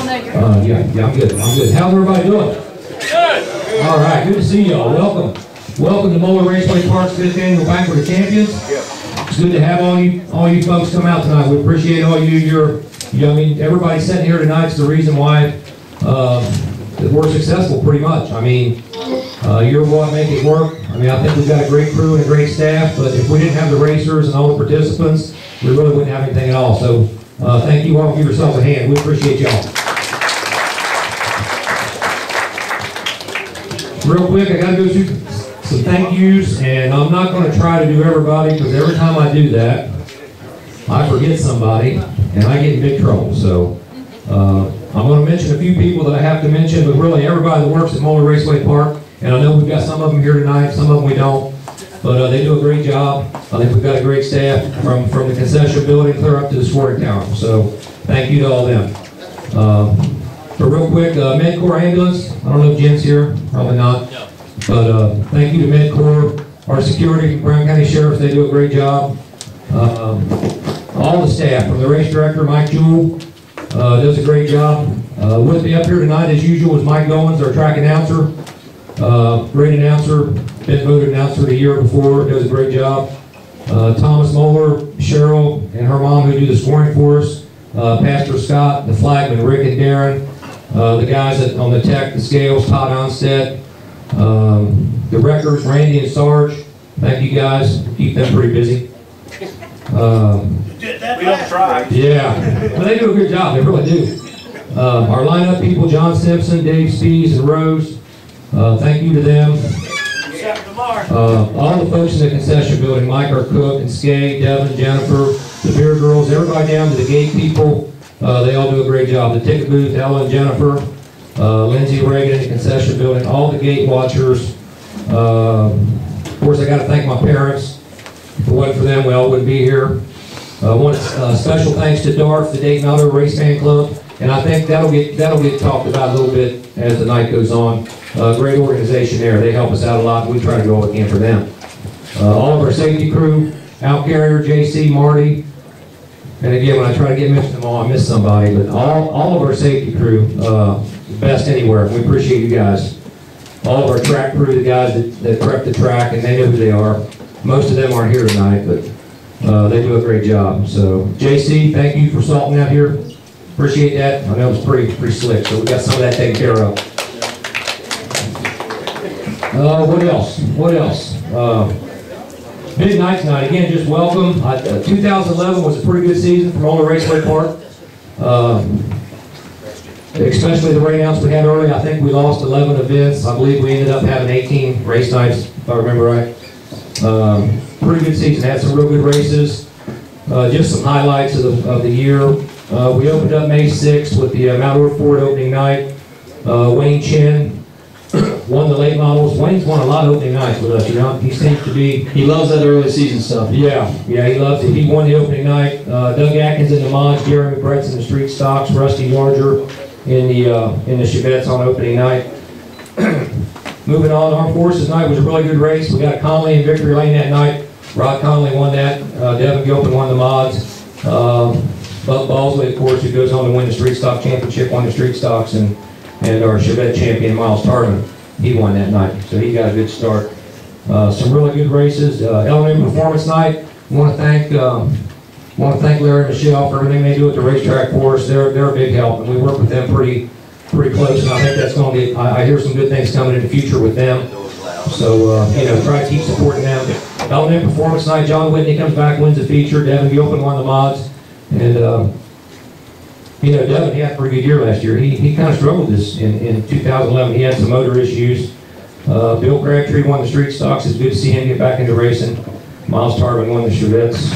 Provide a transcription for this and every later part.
Yeah, I'm good. How's everybody doing? Good. All right, good to see y'all. Welcome to Moeller Raceway Park's 5th Annual Banquet of Champions. It's good to have all you folks come out tonight. We appreciate all you. I mean, everybody sitting here tonight is the reason why we're successful, pretty much. I mean, you're what make it work. I mean, I think we've got a great crew and a great staff, but if we didn't have the racers and all the participants, we really wouldn't have anything at all. So thank you all. Give yourselves a hand. We appreciate y'all. Real quick, I got to go through some thank yous, and I'm not going to try to do everybody, because every time I do that, I forget somebody, and I get in big trouble. So I'm going to mention a few people that I have to mention, but really everybody that works at Moeller Raceway Park, and I know we've got some of them here tonight, some of them we don't, but they do a great job. I think we've got a great staff from the concession building clear up to the scoring tower. So thank you to all them. But real quick, MedCorps Ambulance, I don't know if Jen's here, probably not, but thank you to MedCorps, our security, Brown County Sheriffs, they do a great job. All the staff, from the race director, Mike Jewell, does a great job. With me up here tonight, as usual, is Mike Goins, our track announcer. Great announcer, been voted announcer the year before, does a great job. Thomas Moeller, Cheryl, and her mom who do the scoring for us. Pastor Scott, the flagman, Rick and Darren. The guys on the tech, the scales, Todd Onstead. The records, Randy and Sarge. Thank you guys. Keep them pretty busy. We don't try. Yeah, well, they do a good job. They really do. Our lineup people, John Simpson, Dave Spees, and Rose. Thank you to them. All the folks in the concession building, Mike, our cook, and Skay, Devin, Jennifer, the beer girls, everybody down to the gate people. They all do a great job. The ticket booth, Ella and Jennifer, Lindsay Reagan in the concession building, all the gate watchers. Of course, I got to thank my parents. If it wasn't for them, we all wouldn't be here. One special thanks to DARF, the Dayton Auto Race Fan Club, and I think that'll get talked about a little bit as the night goes on. Great organization there. They help us out a lot. We try to do all we can for them. All of our safety crew, Al Carrier, JC, Marty. And again, when I try to mention them all, I miss somebody, but all of our safety crew, best anywhere. We appreciate you guys. All of our track crew, the guys that prep the track, and they know who they are. Most of them aren't here tonight, but they do a great job. So, JC, thank you for salting out here. Appreciate that. I know it was pretty slick, so we got some of that taken care of. What else? Big night tonight. Again, just welcome. 2011 was a pretty good season for Moeller Raceway Park. Especially the rainouts we had early. I think we lost 11 events. I believe we ended up having 18 race nights, if I remember right. Pretty good season. Had some real good races. Just some highlights of the year. We opened up May 6th with the Mount Orr Ford opening night. Wayne Chin won the late models. Wayne's won a lot of opening nights with us, you know. He seems to be... He loves that early season stuff. Yeah, he loves it. He won the opening night. Doug Atkins in the mods, Jeremy Bretz in the street stocks, Rusty Larger in the Chevettes on opening night. Moving on, Armed Forces night was a really good race. We got Conley in victory lane that night. Rod Conley won that. Devin Gilpin won the mods. Bud Balsley, of course, who goes on to win the street stock championship, won the street stocks, and our Chevette champion, Miles Tarvin, he won that night. So he got a good start. Some really good races. Elementary Performance Night. I want to thank Larry and Michelle for everything they do at the racetrack for us. They're a big help, and we work with them pretty close. And I think that's going to be. I hear some good things coming in the future with them. So try to keep supporting them. Elementary Performance Night. John Whitney comes back, wins the feature. Devin Gilpin won the mods, and Devin, he had a pretty good year last year. He kind of struggled this in 2011. He had some motor issues. Bill Crabtree won the street stocks. It's good to see him get back into racing. Miles Tarvin won the Chevettes.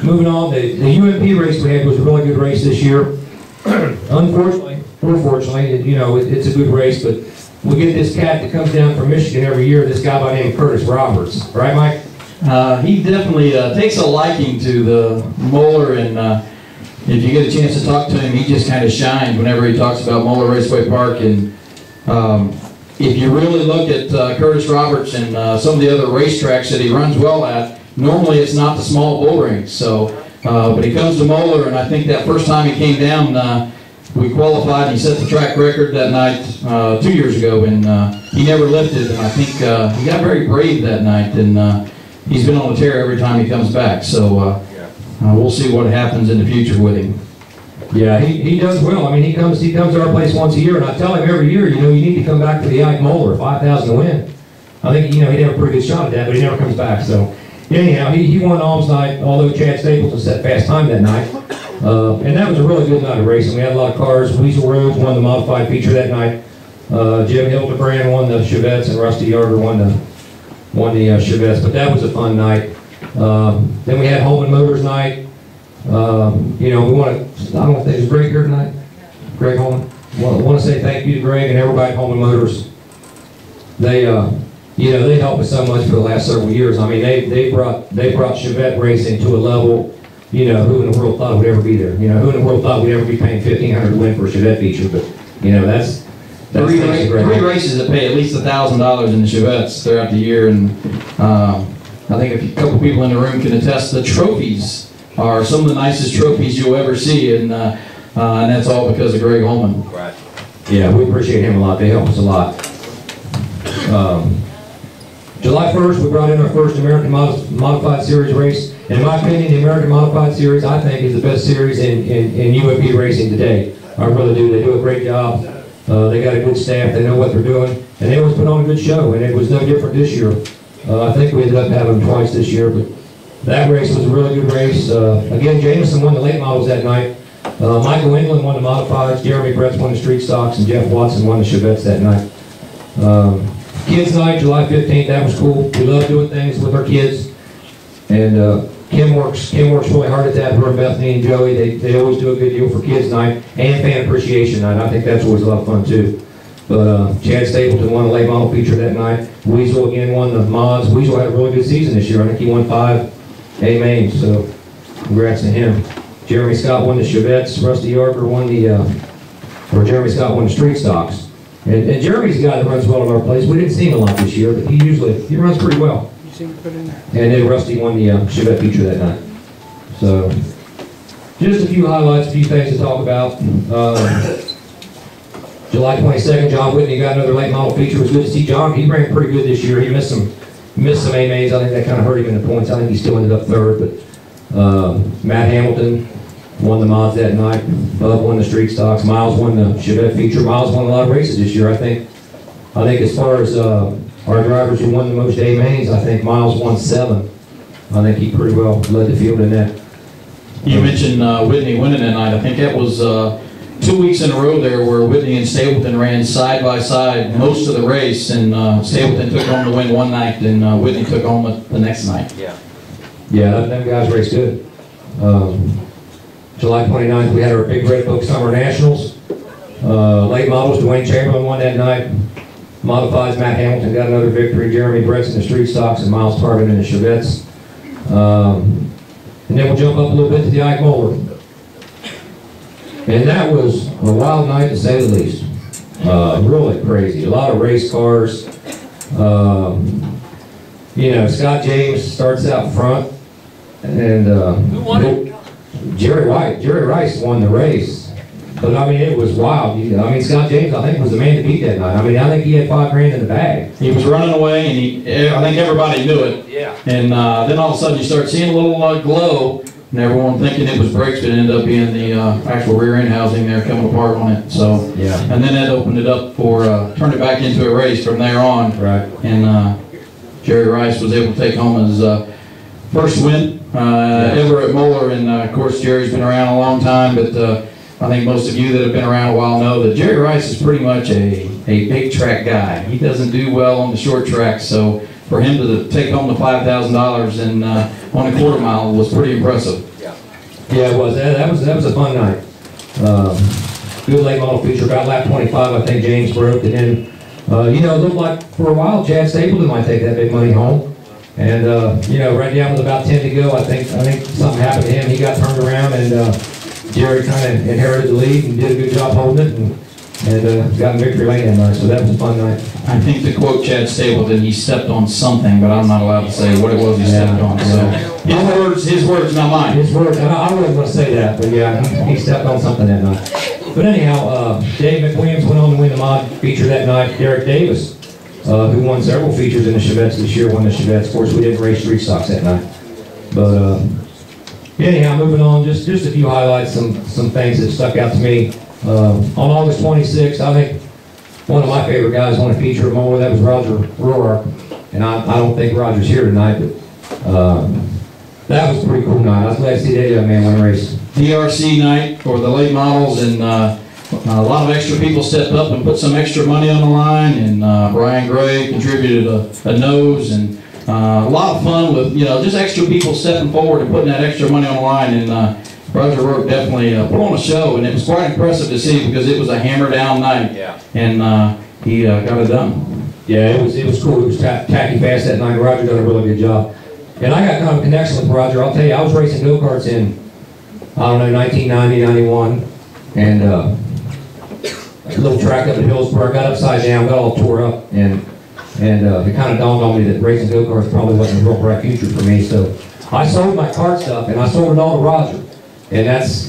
Moving on, the UMP race we had was a really good race this year. Unfortunately, or fortunately, it's a good race, but we get this cat that comes down from Michigan every year, this guy by the name of Curtis Roberts. Right, Mike? He definitely takes a liking to the Moeller, and if you get a chance to talk to him, he just kind of shines whenever he talks about Moeller Raceway Park. And if you really look at Curtis Roberts and some of the other racetracks that he runs well at, normally it's not the small bull rings. So But he comes to Moeller, and I think that first time he came down, we qualified, and he set the track record that night 2 years ago, and he never lifted, and I think he got very brave that night, and he's been on the tear every time he comes back. So we'll see what happens in the future with him. Yeah, he does well. I mean, he comes to our place once a year, and I tell him every year, you know, you need to come back to the Ike Moeller, 5,000 to win. I think, you know, he'd have a pretty good shot at that, but he never comes back. So anyhow, he won Alms night, although Chad Stapleton set fast time that night. And that was a really good night of racing. We had a lot of cars. Weasel Rhodes won the modified feature that night. Jim Hildebrand won the Chevettes, and Rusty Yarder won the Chevettes. But that was a fun night. Then we had Holman Motors night. You know, we want to, I don't know if there's Greg here tonight. Greg Holman. Want to say thank you to Greg and everybody at Holman Motors. They, you know, they helped us so much for the last several years. I mean, they brought Chevette racing to a level, you know, who in the world thought it would ever be there? You know, who in the world thought we'd ever be paying $1,500 to win for a Chevette feature? But, you know, that's three races that pay at least $1,000 in the Chevettes throughout the year, and I think a couple people in the room can attest the trophies are some of the nicest trophies you'll ever see, and that's all because of Greg Holman. Right. Yeah, we appreciate him a lot. They help us a lot. July 1st, we brought in our first American Modified Series race. In my opinion, the American Modified Series, I think, is the best series in UAP racing today. I really do. They do a great job. They got a good staff. They know what they're doing. And they always put on a good show, and it was no different this year. I think we ended up having them twice this year, but that race was a really good race. Again, Jameson won the late models that night. Michael England won the modifieds. Jeremy Bretz won the street stocks, and Jeff Watson won the Chevettes that night. Kids night, July 15th, that was cool. We love doing things with our kids. And Kim works really hard at that. Her and Bethany and Joey, they always do a good deal for kids night and fan appreciation night. I think that's always a lot of fun too. But Chad Stapleton won the late model feature that night. Weasel again won the mods. Weasel had a really good season this year. I think he won 5 A-mains, so congrats to him. Jeremy Scott won the Chevettes. Rusty Yarder won Jeremy Scott won the street stocks. And Jeremy's a guy that runs well at our place. We didn't see him a lot this year, but he runs pretty well. You seem to put in there. And then Rusty won the Chevette feature that night. So, just a few highlights, a few things to talk about. July 22nd, John Whitney got another late model feature. It was good to see John. He ran pretty good this year. He missed some A-mains. I think that kind of hurt him in the points. I think he still ended up third. But Matt Hamilton won the mods that night. Bub won the street stocks. Miles won the Chevette feature. Miles won a lot of races this year. I think as far as our drivers who won the most A-mains, I think Miles won 7. I think he pretty well led the field in that. You mentioned Whitney winning that night. I think that was 2 weeks in a row there where Whitney and Stapleton ran side by side most of the race, and Stapleton took home the win one night, and Whitney took home it the next night. Yeah, them guys raced good. July 29th, we had our big Red Book Summer Nationals. Late models, Dwayne Chamberlain won that night. Modifieds, Matt Hamilton got another victory. Jeremy Bretz in the street stocks, and Miles Tarvin in the Chevettes. And then we'll jump up a little bit to the Ike Moeller. And that was a wild night to say the least. Really crazy. A lot of race cars. You know, Scott James starts out front, and Who won it? Jerry Rice won the race. But I mean, it was wild. I mean, Scott James, I think, was the man to beat that night. I mean, I think he had $5 grand in the bag. He was running away, and I think everybody knew it. Yeah. And then all of a sudden you start seeing a little glow, and everyone thinking it was brakes, but it ended up being the actual rear end housing there coming apart on it. So, Yeah. And then that opened it up for, turned it back into a race from there on. Right. And Jerry Rice was able to take home his first win ever at Moeller. And of course, Jerry's been around a long time, but I think most of you that have been around a while know that Jerry Rice is pretty much a big track guy. He doesn't do well on the short tracks, so for him to take home the $5,000 and on a quarter mile was pretty impressive. Yeah, it was. That was a fun night. Good late model feature. About lap 25, I think James broke. And then, you know, it looked like for a while Chad Stapleton might take that big money home. And, you know, right down with about 10 to go, I think something happened to him. He got turned around, and Jerry kind of inherited the lead and did a good job holding it. And and got in victory lane that night, so that was a fun night. I think to quote Chad Stapleton, he stepped on something, but I'm not allowed to say what it was he stepped on. So his words, not mine. His words, and I wasn't going to say that, but yeah, he stepped on something that night. But anyhow, Dave McWilliams went on to win the mod feature that night. Derek Davis, who won several features in the Chevettes this year, won the Chevettes. Of course, we didn't race street stocks that night. But anyhow, moving on, just a few highlights, some things that stuck out to me. On August 26th, I think one of my favorite guys won a feature at Moeller. That was Roger Roark. And I don't think Roger's here tonight, but that was a pretty cool night. I was glad to see that young man win a race. DRC night for the late models, and a lot of extra people stepped up and put some extra money on the line, and Brian Gray contributed a nose, and a lot of fun with, just extra people stepping forward and putting that extra money on the line, and Roger Roark definitely put on a show, and it was quite impressive to see because it was a hammer down night, and he got it done. Yeah, it was cool. It was tacky fast that night. Roger done a really good job. And I got kind of a connection with Roger. I'll tell you, I was racing go-karts in, 1990, 91, and a little track up at Hillsborough. I got upside down, got all tore up, and it kind of dawned on me that racing go-karts probably wasn't a real bright future for me. So I sold my kart stuff, and I sold it all to Roger. And that's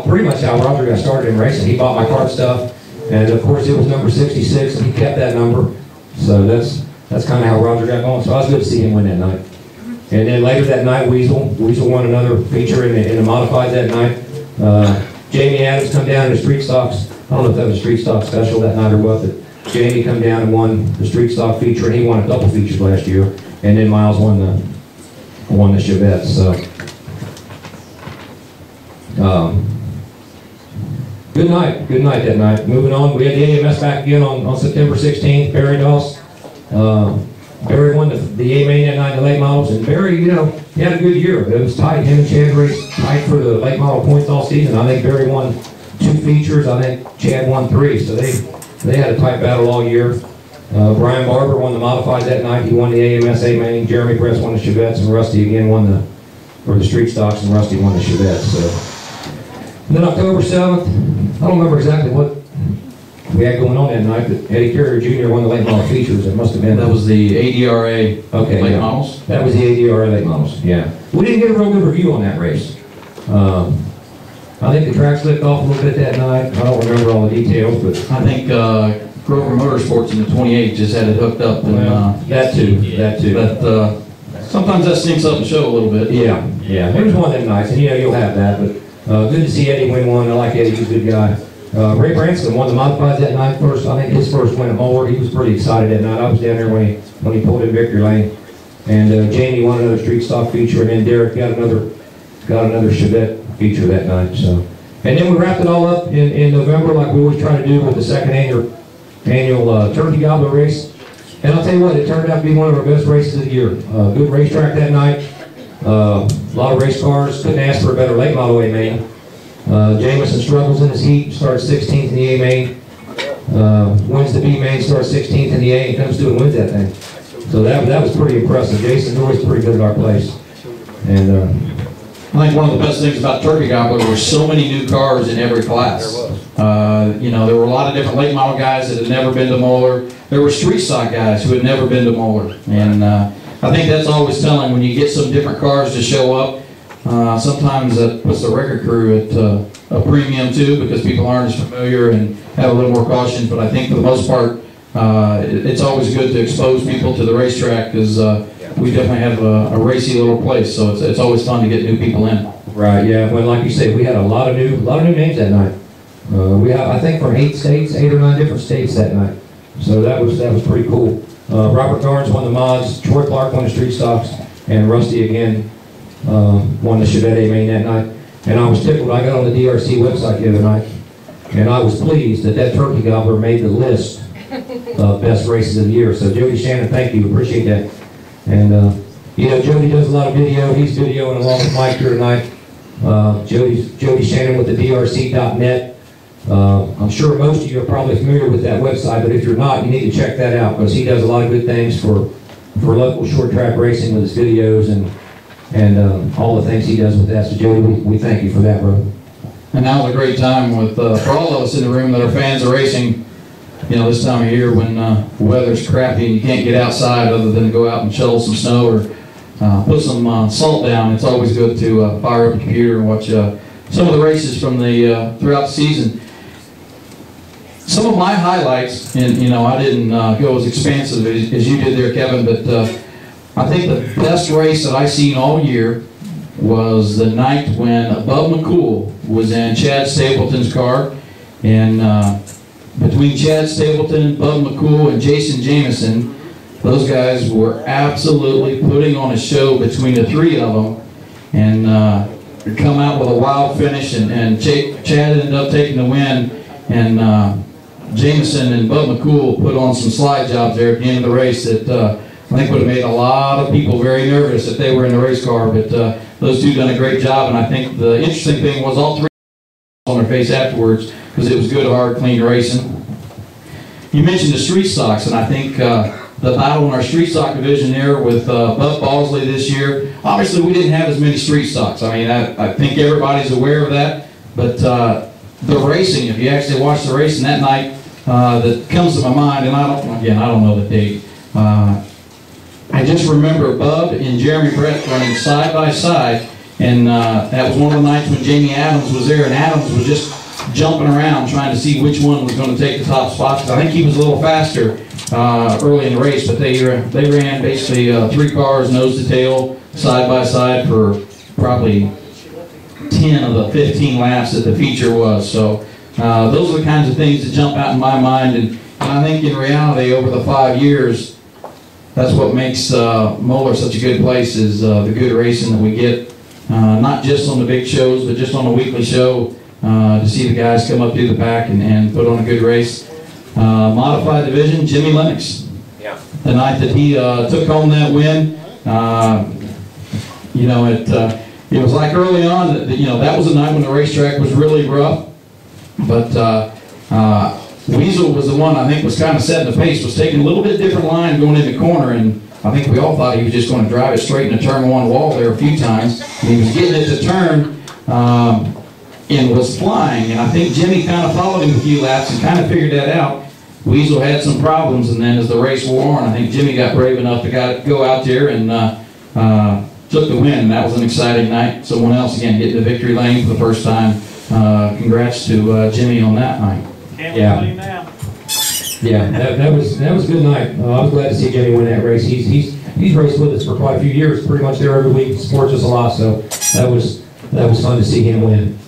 pretty much how Roger got started in racing. He bought my kart stuff, and of course it was number 66, and he kept that number. So that's kind of how Roger got going. So I was good to see him win that night. And then later that night, Weasel won another feature in the modifieds that night. Jamie Adams come down in the street stocks. I don't know if that was a street stock special that night or what, but Jamie come down and won the street stock feature, and he won a couple features last year. And then Miles won the Chevettes. So good night that night. Moving on, we had the AMS back again on September 16th. Barry Doss. Barry won the A-Main that night in the late models, and Barry, he had a good year. It was tight. Him and Chad raced tight for the late model points all season. I think Barry won 2 features. I think Chad won 3. So they had a tight battle all year. Brian Barber won the modifieds that night. He won the AMS A-Main. Jeremy Bress won the Chevettes, and Rusty again won the street stocks, and Rusty won the Chevettes. So. And then October 7th, I don't remember exactly what we had going on that night, but Eddie Carrier Jr. won the late model features. It must have been. That was the ADRA late models? That was the ADRA late models, yeah. We didn't get a real good review on that race. I think the track slipped off a little bit that night. I don't remember all the details, but I think Grover Motorsports in the 28 just had it hooked up. And, that too. But sometimes that sneaks up the show a little bit. Yeah. It was one of them nights, and you'll have that, but good to see Eddie win one. I like Eddie, he's a good guy. Ray Branson won the modifieds that night first. I think his first win at Moeller. He was pretty excited that night. I was down there when he pulled in victory lane. And Jamie won another street stock feature, and then Derek got another Chevette feature that night. So, and then we wrapped it all up in November, like we always try to do with the second annual Turkey Gobbler race. And I'll tell you what, it turned out to be one of our best races of the year. Good racetrack that night. A lot of race cars. Couldn't ask for a better late model A-Main. Jameson struggles in his heat, starts 16th in the A-Main. Wins the B-Main, starts 16th in the A, and comes through and wins that thing. So that was pretty impressive. Jason's always pretty good at our place. And I think one of the best things about Turkey Gobbler were so many new cars in every class. There were a lot of different late model guys that had never been to Moeller. There were street stock guys who had never been to Moeller. And I think that's always telling when you get some different cars to show up. Sometimes that puts the record crew at a premium too, because people aren't as familiar and have a little more caution. But I think for the most part, it's always good to expose people to the racetrack, because we definitely have a racy little place. So it's always fun to get new people in. Right. Yeah. Well, like you say, we had a lot of new names that night. We have, I think, from 8 or 9 different states that night. So that was pretty cool. Robert Garnes won the mods. Troy Clark won the street stocks, and Rusty again won the Chevette A-Main that night. And I was tickled. I got on the DRC website the other night, and I was pleased that Turkey Gobbler made the list of best races of the year. So Jody Shannon, thank you. Appreciate that. And Jody does a lot of video. He's videoing along with Mike here tonight. Jody Shannon with the DRC.net. I'm sure most of you are probably familiar with that website, but if you're not, you need to check that out, because he does a lot of good things for local short track racing with his videos and all the things he does with that. So Jody, we thank you for that, bro. And now's a great time with for all of us in the room that are fans of racing. You know, this time of year when the weather's crappy and you can't get outside other than to go out and shovel some snow or put some salt down. It's always good to fire up a computer and watch some of the races from the throughout the season. Some of my highlights, and you know, I didn't go as expansive as you did there, Kevin, but I think the best race that I've seen all year was the night when Bub McCool was in Chad Stapleton's car, and between Chad Stapleton, Bub McCool, and Jason Jameson, those guys were absolutely putting on a show between the three of them, and come out with a wild finish, and Chad ended up taking the win, and Jameson and Bub McCool put on some slide jobs there at the end of the race that I think would have made a lot of people very nervous if they were in the race car, but those two done a great job, and I think the interesting thing was all three on their face afterwards because it was good, hard, clean racing. You mentioned the street stocks, and I think the battle in our street stock division there with Buck Balsley this year, obviously we didn't have as many street stocks. I mean, I think everybody's aware of that, but the racing, if you actually watch the racing that night, that comes to my mind, and I don't know the date. I just remember Bub and Jeremy Brett running side by side, and that was one of the nights when Jamie Adams was there, and Adams was just jumping around trying to see which one was going to take the top spot. I think he was a little faster early in the race, but they ran basically 3 cars nose to tail, side by side for probably 10 of the 15 laps that the feature was. So those are the kinds of things that jump out in my mind, and I think in reality over the 5 years, that's what makes Moeller such a good place is the good racing that we get, not just on the big shows, but just on a weekly show to see the guys come up through the pack and put on a good race. Modified division, Jimmy Lennox. Yeah. The night that he took home that win, you know, it was like early on that, you know, that was a night when the racetrack was really rough, but Weasel was the one I think was kind of setting the pace, was taking a little bit different line going in the corner, and I think we all thought he was just going to drive it straight in the turn 1 wall there a few times. And he was getting it to turn and was flying, and I think Jimmy kind of followed him a few laps and kind of figured that out. Weasel had some problems, and then as the race wore on, I think Jimmy got brave enough to go out there and took the win, and that was an exciting night. Someone else, again, getting the victory lane for the first time. Congrats to Jimmy on that night. Yeah, that was a good night. I was glad to see Jimmy win that race. He's raced with us for quite a few years, pretty much there every week. Supports us a lot, so that was fun to see him win.